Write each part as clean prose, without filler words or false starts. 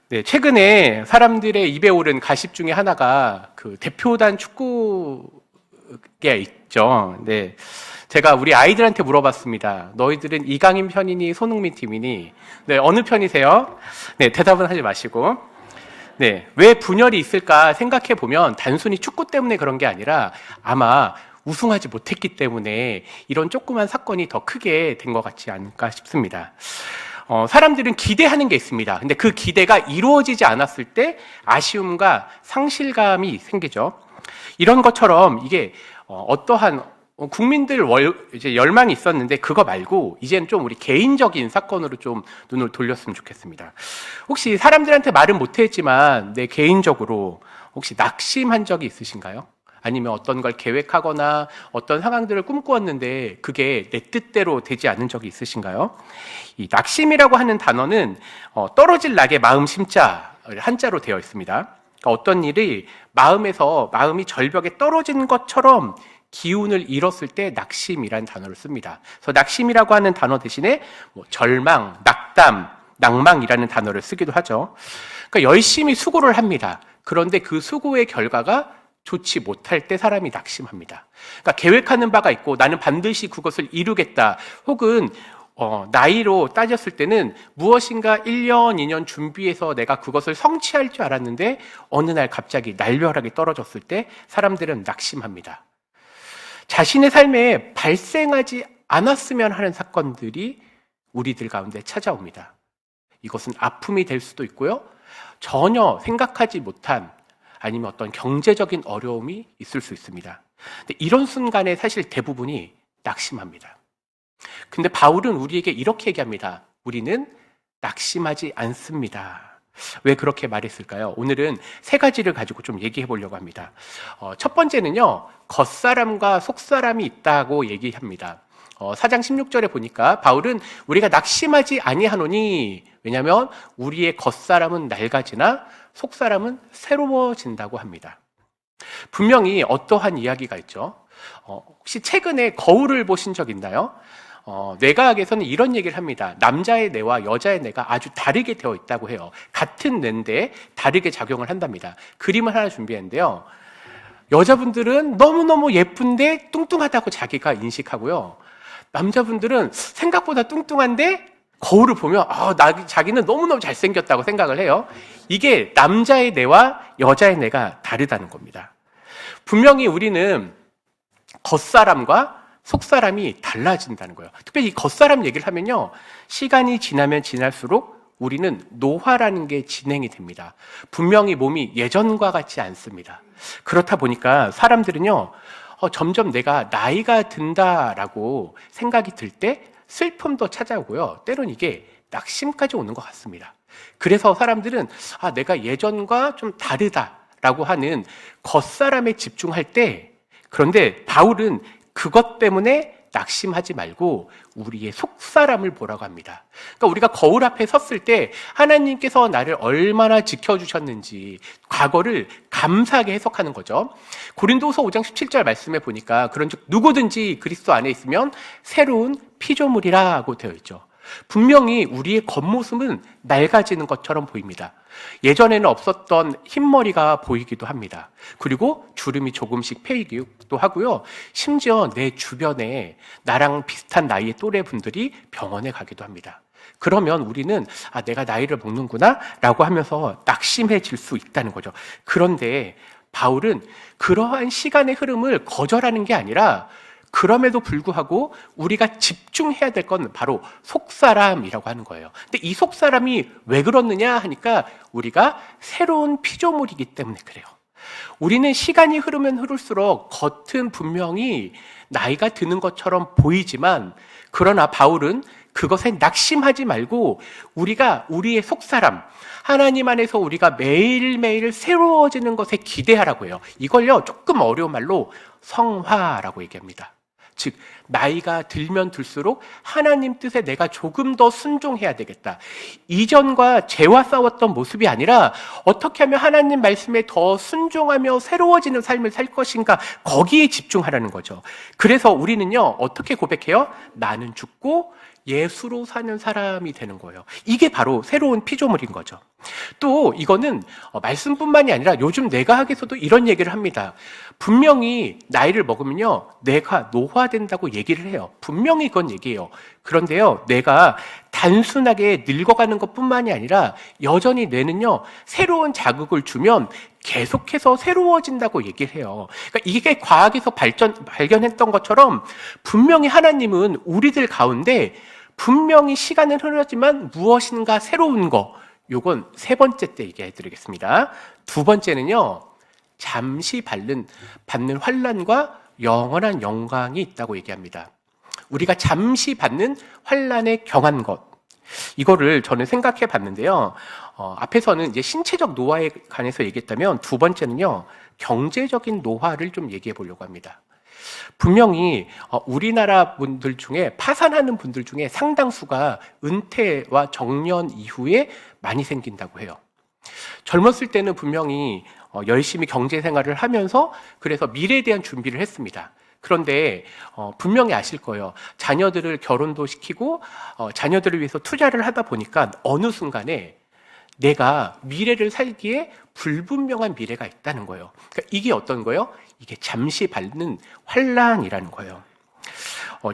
네, 최근에 사람들의 입에 오른 가십 중에 하나가 그 대표단 축구가 있죠. 네, 제가 우리 아이들한테 물어봤습니다. 너희들은 이강인 편이니 손흥민 팀이니? 네, 어느 편이세요? 네, 대답은 하지 마시고. 네, 왜 분열이 있을까 생각해 보면 단순히 축구 때문에 그런 게 아니라 아마 우승하지 못했기 때문에 이런 조그만 사건이 더 크게 된 것 같지 않을까 싶습니다. 사람들은 기대하는 게 있습니다. 근데 그 기대가 이루어지지 않았을 때 아쉬움과 상실감이 생기죠. 이런 것처럼 이게 어떠한 국민들 이제 열망이 있었는데 그거 말고 이제는 좀 우리 개인적인 사건으로 좀 눈을 돌렸으면 좋겠습니다. 혹시 사람들한테 말은 못했지만 내 개인적으로 혹시 낙심한 적이 있으신가요? 아니면 어떤 걸 계획하거나 어떤 상황들을 꿈꾸었는데 그게 내 뜻대로 되지 않은 적이 있으신가요? 이 낙심이라고 하는 단어는 떨어질 낙에 마음 심자 한자로 되어 있습니다. 그러니까 어떤 일이 마음이 절벽에 떨어진 것처럼 기운을 잃었을 때 낙심이라는 단어를 씁니다. 그래서 낙심이라고 하는 단어 대신에 절망, 낙담, 낭망이라는 단어를 쓰기도 하죠. 그러니까 열심히 수고를 합니다. 그런데 그 수고의 결과가 좋지 못할 때 사람이 낙심합니다. 그러니까 계획하는 바가 있고 나는 반드시 그것을 이루겠다. 혹은 나이로 따졌을 때는 무엇인가 1년, 2년 준비해서 내가 그것을 성취할 줄 알았는데 어느 날 갑자기 날벼락이 떨어졌을 때 사람들은 낙심합니다. 자신의 삶에 발생하지 않았으면 하는 사건들이 우리들 가운데 찾아옵니다. 이것은 아픔이 될 수도 있고요. 전혀 생각하지 못한 아니면 어떤 경제적인 어려움이 있을 수 있습니다. 근데 이런 순간에 사실 대부분이 낙심합니다. 근데 바울은 우리에게 이렇게 얘기합니다. 우리는 낙심하지 않습니다. 왜 그렇게 말했을까요? 오늘은 세 가지를 가지고 좀 얘기해 보려고 합니다. 첫 번째는요, 겉사람과 속사람이 있다고 얘기합니다. 4장 16절에 보니까 바울은 우리가 낙심하지 아니하노니, 왜냐하면 우리의 겉사람은 낡아지나 속사람은 새로워진다고 합니다. 분명히 어떠한 이야기가 있죠. 혹시 최근에 거울을 보신 적 있나요? 뇌과학에서는 이런 얘기를 합니다. 남자의 뇌와 여자의 뇌가 아주 다르게 되어 있다고 해요. 같은 뇌인데 다르게 작용을 한답니다. 그림을 하나 준비했는데요. 여자분들은 너무너무 예쁜데 뚱뚱하다고 자기가 인식하고요. 남자분들은 생각보다 뚱뚱한데 거울을 보면 자기는 너무너무 잘생겼다고 생각을 해요. 이게 남자의 뇌와 여자의 뇌가 다르다는 겁니다. 분명히 우리는 겉사람과 속사람이 달라진다는 거예요. 특별히 이 겉사람 얘기를 하면요, 시간이 지나면 지날수록 우리는 노화라는 게 진행이 됩니다. 분명히 몸이 예전과 같지 않습니다. 그렇다 보니까 사람들은요, 점점 내가 나이가 든다라고 생각이 들 때 슬픔도 찾아오고요. 때론 이게 낙심까지 오는 것 같습니다. 그래서 사람들은 내가 예전과 좀 다르다라고 하는 겉사람에 집중할 때, 그런데 바울은 그것 때문에 낙심하지 말고 우리의 속사람을 보라고 합니다. 그러니까 우리가 거울 앞에 섰을 때 하나님께서 나를 얼마나 지켜주셨는지 과거를 감사하게 해석하는 거죠. 고린도후서 5장 17절 말씀에 보니까 그런즉 누구든지 그리스도 안에 있으면 새로운 피조물이라고 되어 있죠. 분명히 우리의 겉모습은 낡아지는 것처럼 보입니다. 예전에는 없었던 흰머리가 보이기도 합니다. 그리고 주름이 조금씩 패이기도 하고요. 심지어 내 주변에 나랑 비슷한 나이의 또래 분들이 병원에 가기도 합니다. 그러면 우리는 내가 나이를 먹는구나 라고 하면서 낙심해질 수 있다는 거죠. 그런데 바울은 그러한 시간의 흐름을 거절하는 게 아니라 그럼에도 불구하고 우리가 집중해야 될 건 바로 속사람이라고 하는 거예요. 근데 이 속사람이 왜 그렇느냐 하니까 우리가 새로운 피조물이기 때문에 그래요. 우리는 시간이 흐르면 흐를수록 겉은 분명히 나이가 드는 것처럼 보이지만, 그러나 바울은 그것에 낙심하지 말고 우리가 우리의 속사람, 하나님 안에서 우리가 매일매일 새로워지는 것에 기대하라고 해요. 이걸요, 조금 어려운 말로 성화라고 얘기합니다. 즉, 나이가 들면 들수록 하나님 뜻에 내가 조금 더 순종해야 되겠다. 이전과 죄와 싸웠던 모습이 아니라 어떻게 하면 하나님 말씀에 더 순종하며 새로워지는 삶을 살 것인가, 거기에 집중하라는 거죠. 그래서 우리는요, 어떻게 고백해요? 나는 죽고 예수로 사는 사람이 되는 거예요. 이게 바로 새로운 피조물인 거죠. 또 이거는 말씀뿐만이 아니라 요즘 내과학에서도 이런 얘기를 합니다. 분명히 나이를 먹으면요, 뇌가 노화된다고 얘기를 해요. 분명히 그건 얘기해요. 그런데요, 뇌가 단순하게 늙어가는 것뿐만이 아니라 여전히 뇌는요, 새로운 자극을 주면 계속해서 새로워진다고 얘기를 해요. 그러니까 이게 과학에서 발견했던 것처럼 분명히 하나님은 우리들 가운데 분명히 시간은 흐르지만 무엇인가 새로운 거, 요건 세 번째 때 얘기해 드리겠습니다. 두 번째는요, 잠시 받는 환난과 영원한 영광이 있다고 얘기합니다. 우리가 잠시 받는 환난에 경한 것, 이거를 저는 생각해 봤는데요. 앞에서는 이제 신체적 노화에 관해서 얘기했다면 두 번째는요, 경제적인 노화를 좀 얘기해 보려고 합니다. 분명히 우리나라 분들 중에 파산하는 분들 중에 상당수가 은퇴와 정년 이후에 많이 생긴다고 해요. 젊었을 때는 분명히 열심히 경제 생활을 하면서 그래서 미래에 대한 준비를 했습니다. 그런데 분명히 아실 거예요. 자녀들을 결혼도 시키고 자녀들을 위해서 투자를 하다 보니까 어느 순간에 내가 미래를 살기에 불분명한 미래가 있다는 거예요. 그러니까 이게 어떤 거예요? 이게 잠시 받는 환난이라는 거예요.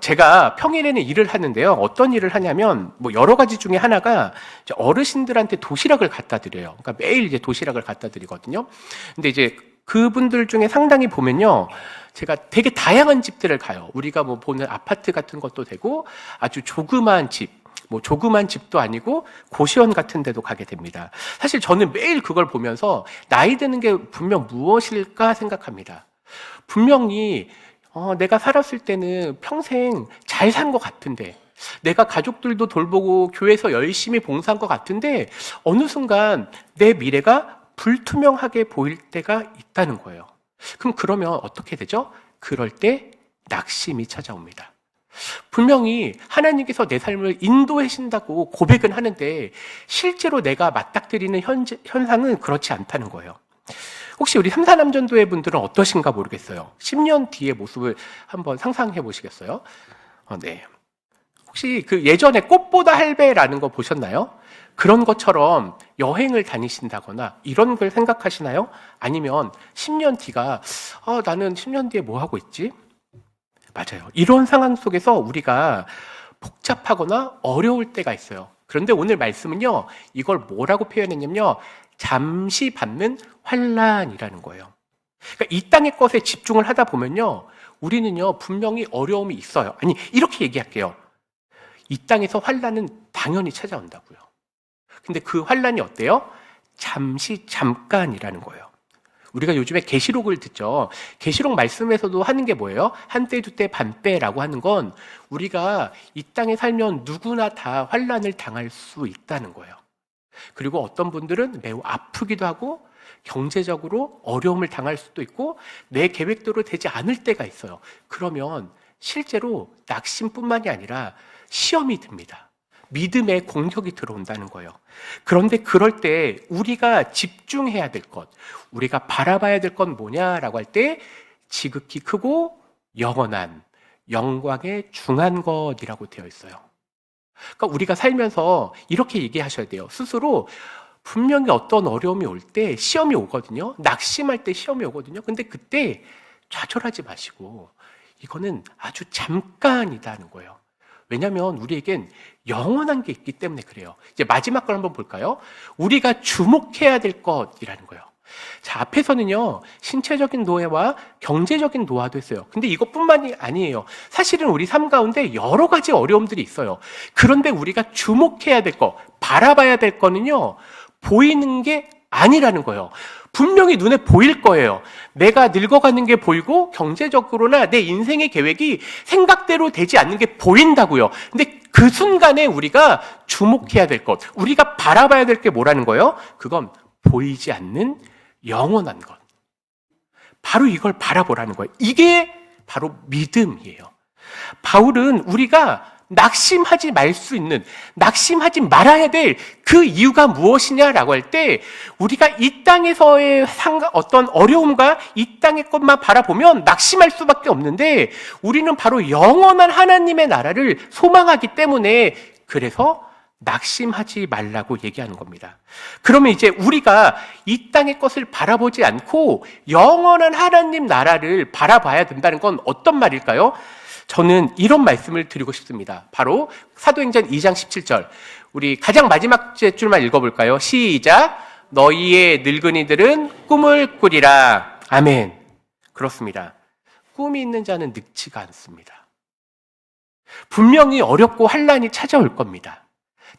제가 평일에는 일을 하는데요. 어떤 일을 하냐면 뭐 여러 가지 중에 하나가 어르신들한테 도시락을 갖다 드려요. 그러니까 매일 이제 도시락을 갖다 드리거든요. 근데 이제 그분들 중에 상당히 보면요, 제가 되게 다양한 집들을 가요. 우리가 뭐 보는 아파트 같은 것도 되고 아주 조그마한 집, 뭐 조그만 집도 아니고 고시원 같은 데도 가게 됩니다. 사실 저는 매일 그걸 보면서 나이 드는 게 분명 무엇일까 생각합니다. 분명히 내가 살았을 때는 평생 잘 산 것 같은데, 내가 가족들도 돌보고 교회에서 열심히 봉사한 것 같은데 어느 순간 내 미래가 불투명하게 보일 때가 있다는 거예요. 그러면 어떻게 되죠? 그럴 때 낙심이 찾아옵니다. 분명히 하나님께서 내 삶을 인도하신다고 고백은 하는데 실제로 내가 맞닥뜨리는 현상은 그렇지 않다는 거예요. 혹시 우리 삼사남전도회 분들은 어떠신가 모르겠어요. 10년 뒤의 모습을 한번 상상해 보시겠어요? 네. 혹시 그 예전에 꽃보다 할배라는 거 보셨나요? 그런 것처럼 여행을 다니신다거나 이런 걸 생각하시나요? 아니면 10년 뒤가 나는 10년 뒤에 뭐 하고 있지? 맞아요. 이런 상황 속에서 우리가 복잡하거나 어려울 때가 있어요. 그런데 오늘 말씀은요, 이걸 뭐라고 표현했냐면요, 잠시 받는 환난이라는 거예요. 그러니까 이 땅의 것에 집중을 하다 보면요, 우리는요 분명히 어려움이 있어요. 아니, 이렇게 얘기할게요. 이 땅에서 환난은 당연히 찾아온다고요. 근데 그 환난이 어때요? 잠깐이라는 거예요. 우리가 요즘에 계시록을 듣죠. 계시록 말씀에서도 하는 게 뭐예요? 한때 두때 반때라고 하는 건 우리가 이 땅에 살면 누구나 다 환난을 당할 수 있다는 거예요. 그리고 어떤 분들은 매우 아프기도 하고 경제적으로 어려움을 당할 수도 있고 내 계획대로 되지 않을 때가 있어요. 그러면 실제로 낙심뿐만이 아니라 시험이 듭니다. 믿음의 공격이 들어온다는 거예요. 그런데 그럴 때 우리가 집중해야 될 것, 우리가 바라봐야 될 건 뭐냐라고 할 때 지극히 크고 영원한 영광에 중한 것이라고 되어 있어요. 그러니까 우리가 살면서 이렇게 얘기하셔야 돼요. 스스로 분명히 어떤 어려움이 올 때 시험이 오거든요. 낙심할 때 시험이 오거든요. 근데 그때 좌절하지 마시고 이거는 아주 잠깐이다는 거예요. 왜냐하면 우리에겐 영원한 게 있기 때문에 그래요. 이제 마지막 걸 한번 볼까요? 우리가 주목해야 될 것이라는 거예요. 자, 앞에서는요, 신체적인 노화와 경제적인 노화도 했어요. 근데 이것뿐만이 아니에요. 사실은 우리 삶 가운데 여러 가지 어려움들이 있어요. 그런데 우리가 주목해야 될 것, 바라봐야 될 거는요, 보이는 게 아니라는 거예요. 분명히 눈에 보일 거예요. 내가 늙어가는 게 보이고 경제적으로나 내 인생의 계획이 생각대로 되지 않는 게 보인다고요. 근데 그 순간에 우리가 주목해야 될 것, 우리가 바라봐야 될 게 뭐라는 거예요? 그건 보이지 않는 영원한 것. 바로 이걸 바라보라는 거예요. 이게 바로 믿음이에요. 바울은 우리가 낙심하지 말 수 있는, 낙심하지 말아야 될 그 이유가 무엇이냐라고 할 때 우리가 이 땅에서의 어떤 어려움과 이 땅의 것만 바라보면 낙심할 수밖에 없는데 우리는 바로 영원한 하나님의 나라를 소망하기 때문에 그래서 낙심하지 말라고 얘기하는 겁니다. 그러면 이제 우리가 이 땅의 것을 바라보지 않고 영원한 하나님 나라를 바라봐야 된다는 건 어떤 말일까요? 저는 이런 말씀을 드리고 싶습니다. 바로 사도행전 2장 17절. 우리 가장 마지막 줄만 읽어볼까요? 시작. 너희의 늙은이들은 꿈을 꾸리라. 아멘. 그렇습니다. 꿈이 있는 자는 늙지가 않습니다. 분명히 어렵고 환난이 찾아올 겁니다.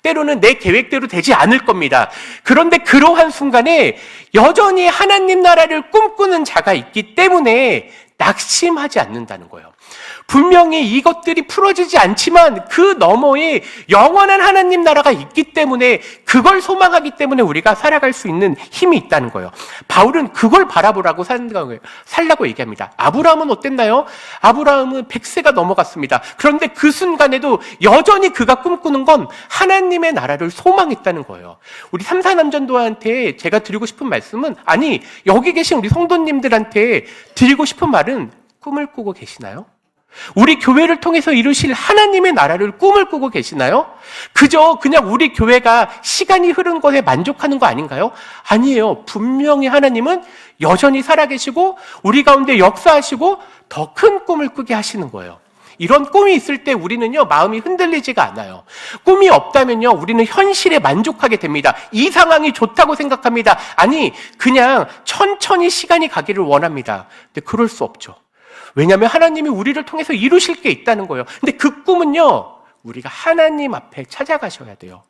때로는 내 계획대로 되지 않을 겁니다. 그런데 그러한 순간에 여전히 하나님 나라를 꿈꾸는 자가 있기 때문에 낙심하지 않는다는 거예요. 분명히 이것들이 풀어지지 않지만 그 너머에 영원한 하나님 나라가 있기 때문에 그걸 소망하기 때문에 우리가 살아갈 수 있는 힘이 있다는 거예요. 바울은 그걸 바라보라고 살라고 얘기합니다. 아브라함은 어땠나요? 아브라함은 100세가 넘어갔습니다. 그런데 그 순간에도 여전히 그가 꿈꾸는 건 하나님의 나라를 소망했다는 거예요. 우리 삼사남전도한테 제가 드리고 싶은 말씀은, 아니 여기 계신 우리 성도님들한테 드리고 싶은 말은, 꿈을 꾸고 계시나요? 우리 교회를 통해서 이루실 하나님의 나라를 꿈을 꾸고 계시나요? 그냥 우리 교회가 시간이 흐른 것에 만족하는 거 아닌가요? 아니에요. 분명히 하나님은 여전히 살아계시고 우리 가운데 역사하시고 더 큰 꿈을 꾸게 하시는 거예요. 이런 꿈이 있을 때 우리는요, 마음이 흔들리지가 않아요. 꿈이 없다면요, 우리는 현실에 만족하게 됩니다. 이 상황이 좋다고 생각합니다. 아니, 그냥 천천히 시간이 가기를 원합니다. 근데 그럴 수 없죠. 왜냐하면 하나님이 우리를 통해서 이루실 게 있다는 거예요. 근데 그 꿈은요, 우리가 하나님 앞에 찾아가셔야 돼요.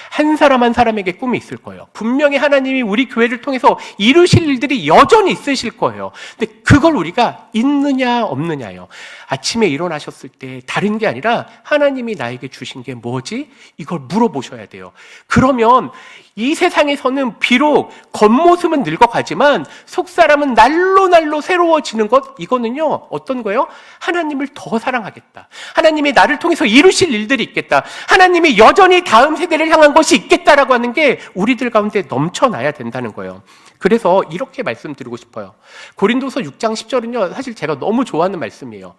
한 사람 한 사람에게 꿈이 있을 거예요. 분명히 하나님이 우리 교회를 통해서 이루실 일들이 여전히 있으실 거예요. 근데 그걸 우리가 있느냐 없느냐요. 아침에 일어나셨을 때 다른 게 아니라 하나님이 나에게 주신 게 뭐지? 이걸 물어보셔야 돼요. 그러면 이 세상에서는 비록 겉모습은 늙어가지만 속사람은 날로 새로워지는 것, 이거는요 어떤 거예요? 하나님을 더 사랑하겠다, 하나님이 나를 통해서 이루실 일들이 있겠다, 하나님이 여전히 다음 세대를 향한 것이 있겠다라고 하는 게 우리들 가운데 넘쳐나야 된다는 거예요. 그래서 이렇게 말씀드리고 싶어요. 고린도서 6장 10절은요 사실 제가 너무 좋아하는 말씀이에요.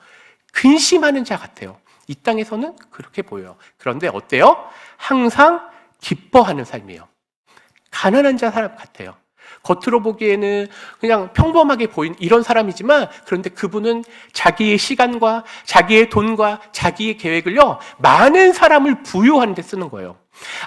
근심하는 자 같아요. 이 땅에서는 그렇게 보여요. 그런데 어때요? 항상 기뻐하는 삶이에요. 가난한 자 사람 같아요. 겉으로 보기에는 그냥 평범하게 보이는 이런 사람이지만, 그런데 그분은 자기의 시간과 자기의 돈과 자기의 계획을요 많은 사람을 부유하는 데 쓰는 거예요.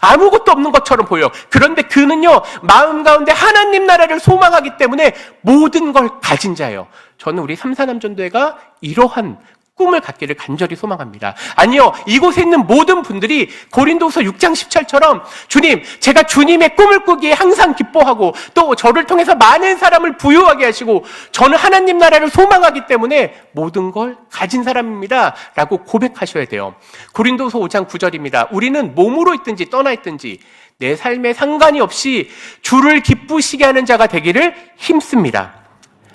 아무것도 없는 것처럼 보여요. 그런데 그는요 마음 가운데 하나님 나라를 소망하기 때문에 모든 걸 가진 자예요. 저는 우리 삼사남전도회가 이러한 꿈을 갖기를 간절히 소망합니다. 아니요, 이곳에 있는 모든 분들이 고린도서 6장 10절처럼 주님, 제가 주님의 꿈을 꾸기에 항상 기뻐하고 또 저를 통해서 많은 사람을 부유하게 하시고 저는 하나님 나라를 소망하기 때문에 모든 걸 가진 사람입니다 라고 고백하셔야 돼요. 고린도서 5장 9절입니다. 우리는 몸으로 있든지 떠나 있든지 내 삶에 상관이 없이 주를 기쁘시게 하는 자가 되기를 힘씁니다.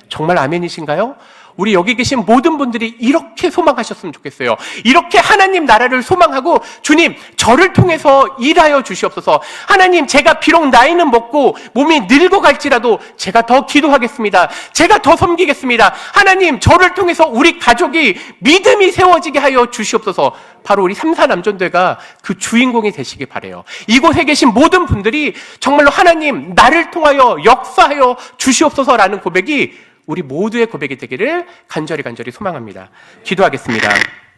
정말 아멘이신가요? 우리 여기 계신 모든 분들이 이렇게 소망하셨으면 좋겠어요. 이렇게 하나님 나라를 소망하고, 주님, 저를 통해서 일하여 주시옵소서. 하나님, 제가 비록 나이는 먹고 몸이 늙어갈지라도 제가 더 기도하겠습니다. 제가 더 섬기겠습니다. 하나님, 저를 통해서 우리 가족이 믿음이 세워지게 하여 주시옵소서. 바로 우리 삼사남전대가 그 주인공이 되시길 바라요. 이곳에 계신 모든 분들이 정말로 하나님, 나를 통하여 역사하여 주시옵소서라는 고백이 우리 모두의 고백이 되기를 간절히 소망합니다. 기도하겠습니다.